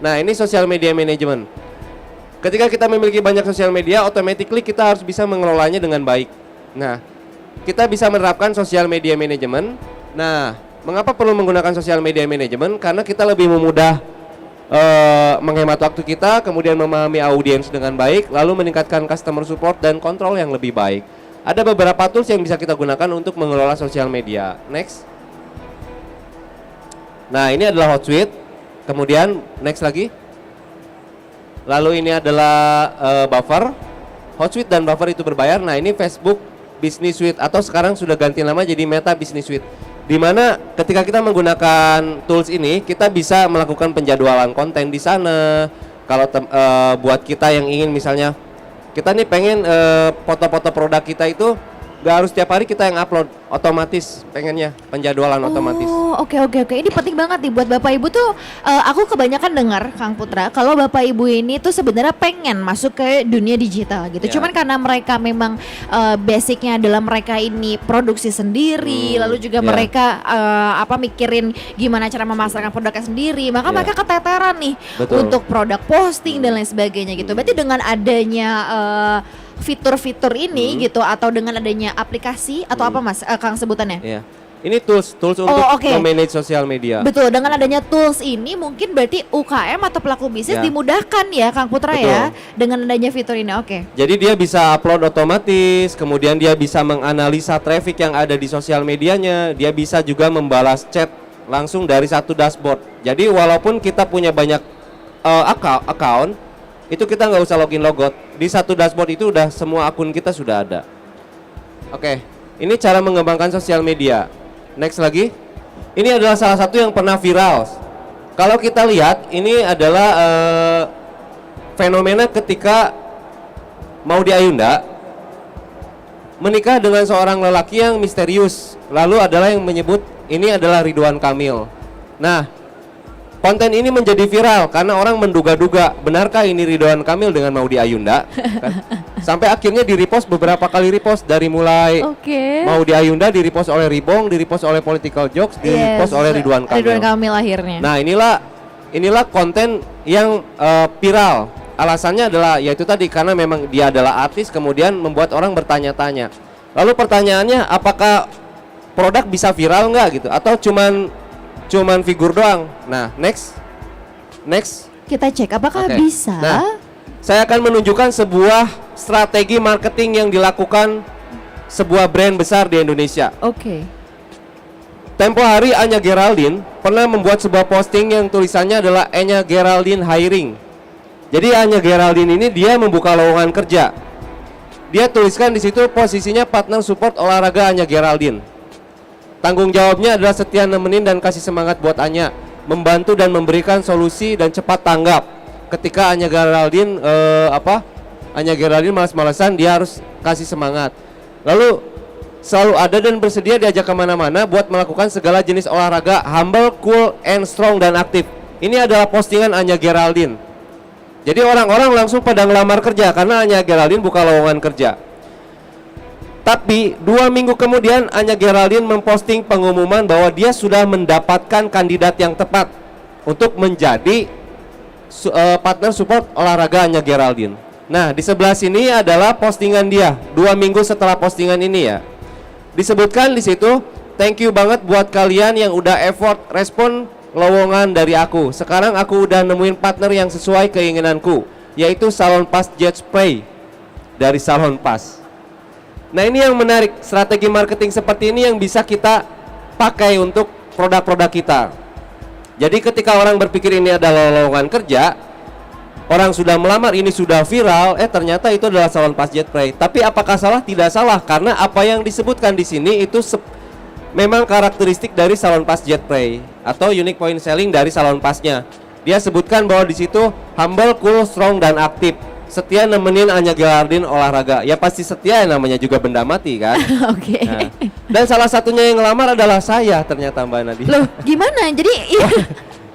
Nah, ini social media management. Ketika kita memiliki banyak sosial media, automatically kita harus bisa mengelolanya dengan baik. Nah, kita bisa menerapkan social media management. Nah, mengapa perlu menggunakan social media management? Karena kita lebih memudah menghemat waktu kita, kemudian memahami audiens dengan baik, lalu meningkatkan customer support dan kontrol yang lebih baik. Ada beberapa tools yang bisa kita gunakan untuk mengelola sosial media. Next. Nah, ini adalah Hotsuite. Kemudian next lagi. Lalu ini adalah Buffer. Hotsuite dan Buffer itu berbayar. Nah, ini Facebook Business Suite atau sekarang sudah ganti nama jadi Meta Business Suite. Di mana ketika kita menggunakan tools ini, kita bisa melakukan penjadwalan konten di sana. Kalau buat kita yang ingin misalnya kita nih pengen foto-foto produk kita itu gak harus tiap hari kita yang upload, otomatis pengennya penjadwalan otomatis. Oh, oke. Ini penting banget nih buat Bapak Ibu tuh. Aku kebanyakan dengar Kang Putra kalau Bapak Ibu ini tuh sebenarnya pengen masuk ke dunia digital gitu. Ya. Cuman karena mereka memang basicnya adalah mereka ini produksi sendiri, lalu juga mereka mikirin gimana cara memasarkan produknya sendiri, maka mereka keteteran nih untuk produk posting dan lain sebagainya gitu. Berarti dengan adanya fitur-fitur ini gitu atau dengan adanya aplikasi atau apa Mas Kang sebutannya? Iya. Ini tools untuk memanage sosial media. Betul, dengan adanya tools ini mungkin berarti UKM atau pelaku bisnis dimudahkan ya Kang Putra ya dengan adanya fitur ini. Oke. Jadi dia bisa upload otomatis, kemudian dia bisa menganalisa traffic yang ada di sosial medianya, dia bisa juga membalas chat langsung dari satu dashboard. Jadi walaupun kita punya banyak account, itu kita nggak usah login logout. Di satu dashboard itu udah semua akun kita sudah ada. Oke, ini cara mengembangkan sosial media. Next lagi. Ini adalah salah satu yang pernah viral. Kalau kita lihat, ini adalah fenomena ketika Maudy Ayunda menikah dengan seorang lelaki yang misterius. Lalu adalah yang menyebut ini adalah Ridwan Kamil. Nah, konten ini menjadi viral karena orang menduga-duga benarkah ini Ridwan Kamil dengan Maudy Ayunda kan? Sampai akhirnya di-repost beberapa kali repost dari mulai Maudy Ayunda di-repost oleh Ribong, di-repost oleh Political Jokes, di-repost oleh Ridwan Kamil. Ridwan Kamil akhirnya. Nah, inilah konten yang viral. Alasannya adalah yaitu tadi karena memang dia adalah artis kemudian membuat orang bertanya-tanya. Lalu pertanyaannya apakah produk bisa viral nggak gitu atau cuman figur doang. Nah, next. Kita cek apakah bisa. Nah, saya akan menunjukkan sebuah strategi marketing yang dilakukan sebuah brand besar di Indonesia. Oke. Tempo hari Anya Geraldine pernah membuat sebuah posting yang tulisannya adalah Anya Geraldine Hiring. Jadi Anya Geraldine ini dia membuka lowongan kerja. Dia tuliskan di situ posisinya partner support olahraga Anya Geraldine. Tanggung jawabnya adalah setia nemenin dan kasih semangat buat Anya, membantu dan memberikan solusi dan cepat tanggap. Ketika Anya Geraldine Anya Geraldine malas-malasan, dia harus kasih semangat. Lalu selalu ada dan bersedia diajak kemana-mana buat melakukan segala jenis olahraga, humble, cool, and strong dan aktif. Ini adalah postingan Anya Geraldine. Jadi orang-orang langsung pada ngelamar kerja karena Anya Geraldine buka lowongan kerja. Tapi 2 minggu kemudian Anya Geraldine memposting pengumuman bahwa dia sudah mendapatkan kandidat yang tepat untuk menjadi partner support olahraga Anya Geraldine. Nah, di sebelah sini adalah postingan dia 2 minggu setelah postingan ini ya. Disebutkan di situ, thank you banget buat kalian yang udah effort respon lowongan dari aku. Sekarang aku udah nemuin partner yang sesuai keinginanku, yaitu Salon Pas Jet Spray dari Salon Pas. Nah, ini yang menarik, strategi marketing seperti ini yang bisa kita pakai untuk produk-produk kita. Jadi ketika orang berpikir ini adalah lowongan kerja, orang sudah melamar, ini sudah viral, ternyata itu adalah Salon Pas Jet Spray. Tapi apakah salah? Tidak salah, karena apa yang disebutkan di sini itu memang karakteristik dari Salon Pas Jet Spray atau unique point selling dari Salon Pasnya. Dia sebutkan bahwa di situ humble, cool, strong dan aktif. Setia nemenin Anya Geraldine olahraga. Ya pasti setia, namanya juga benda mati kan. Oke. Nah, dan salah satunya yang ngelamar adalah saya ternyata Mbak Nadia. Loh, gimana? Jadi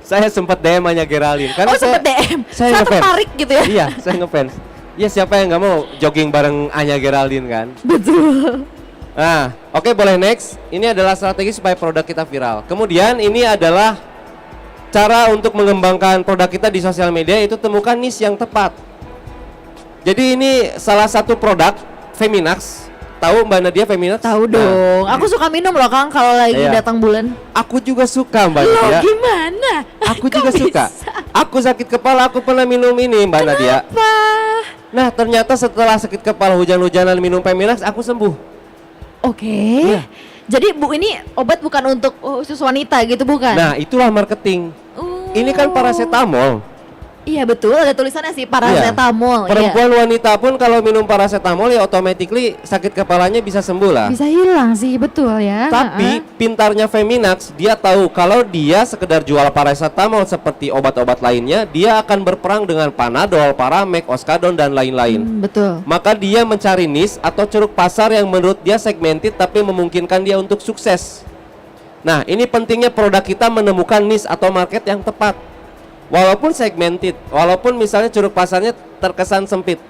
saya sempat DM Anya Geraldine karena sempat DM. Saya tertarik gitu ya. Iya, saya ngefans. Ya siapa yang nggak mau jogging bareng Anya Geraldine kan? Betul. Nah, oke, boleh next. Ini adalah strategi supaya produk kita viral. Kemudian ini adalah cara untuk mengembangkan produk kita di sosial media itu temukan niche yang tepat. Jadi ini salah satu produk Feminax. Tahu Mbak Nadia Feminax? Tahu dong. Aku suka minum loh Kang kalau lagi Iya. datang bulan. Aku juga suka Mbak Loh Nadia. gimana? Aku Kok juga suka. bisa? Aku sakit kepala, aku pernah minum ini Mbak Nadia. Apa? Nah ternyata setelah sakit kepala hujan-hujanan minum Feminax aku sembuh. Oke. Iya. Jadi Bu ini obat bukan untuk khusus wanita gitu bukan? Nah itulah marketing. Ini kan Oh. paracetamol. Iya betul, ada tulisannya sih paracetamol. Iya. Perempuan wanita pun kalau minum paracetamol ya automatically sakit kepalanya bisa sembuh lah. Bisa hilang sih, betul ya. Tapi pintarnya Feminax, dia tahu kalau dia sekedar jual paracetamol seperti obat-obat lainnya, dia akan berperang dengan Panadol, Paramek, Oskadon dan lain-lain. Betul. Maka dia mencari niche atau ceruk pasar yang menurut dia segmented tapi memungkinkan dia untuk sukses. Nah, ini pentingnya produk kita menemukan niche atau market yang tepat. Walaupun segmented, walaupun misalnya curug pasarnya terkesan sempit,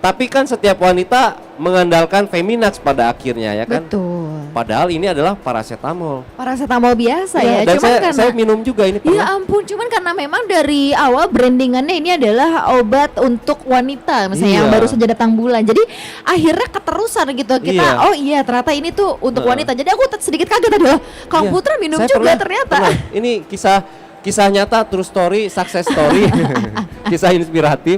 tapi kan setiap wanita mengandalkan Feminax pada akhirnya ya kan. Betul. Padahal ini adalah paracetamol. Paracetamol biasa Iya, ya. dan Cuman karena saya minum juga ini ya pernah. ampun, cuman karena memang dari awal brandingannya ini adalah obat untuk wanita, misalnya yang Iya. baru saja datang bulan. Jadi akhirnya keterusan gitu kita. Iya. Oh iya, ternyata ini tuh untuk Heeh. wanita. Jadi aku sedikit kaget tadi loh. Kang Iya. Putra minum Saya juga pernah- ternyata. pernah. Ini kisah nyata, true story, success story, kisah inspiratif.